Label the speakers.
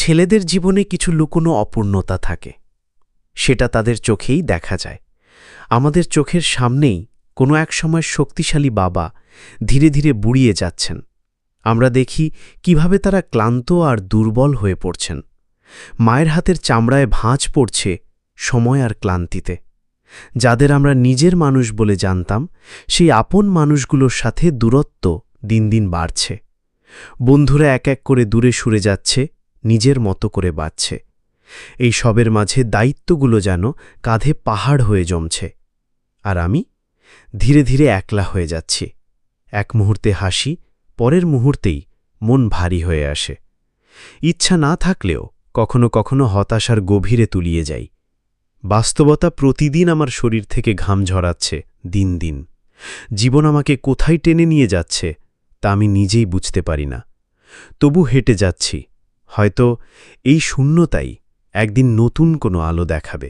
Speaker 1: ছেলেদের জীবনে কিছু লুকোনো অপূর্ণতা থাকে, সেটা তাদের চোখেই দেখা যায়। আমাদের চোখের সামনেই কোনো এক সময় শক্তিশালী বাবা ধীরে ধীরে বুড়িয়ে যাচ্ছেন। আমরা দেখি কিভাবে তারা ক্লান্ত আর দুর্বল হয়ে পড়ছেন। মায়ের হাতের চামড়ায় ভাঁজ পড়ছে সময় আর ক্লান্তিতে। যাদের আমরা নিজের মানুষ বলে জানতাম, সেই আপন মানুষগুলোর সাথে দূরত্ব দিন দিন বাড়ছে। বন্ধুরা এক এক করে দূরে সরে যাচ্ছে, নিজের মতো করে বাঁচছে। এই সবের মাঝে দায়িত্বগুলো যেন কাঁধে পাহাড় হয়ে জমছে। আর আমি ধীরে ধীরে একলা হয়ে যাচ্ছি। এক মুহূর্তে হাসি, পরের মুহূর্তেই মন ভারী হয়ে আসে। ইচ্ছা না থাকলেও কখনো কখনো হতাশার গভীরে তুলিয়ে যাই। বাস্তবতা প্রতিদিন আমার শরীর থেকে ঘাম ঝরাচ্ছে দিন দিন। জীবন আমাকে কোথায় টেনে নিয়ে যাচ্ছে তা আমি নিজেই বুঝতে পারি না। তবু হেঁটে যাচ্ছি, হয়তো এই শূন্যতাই একদিন নতুন কোনো আলো দেখাবে।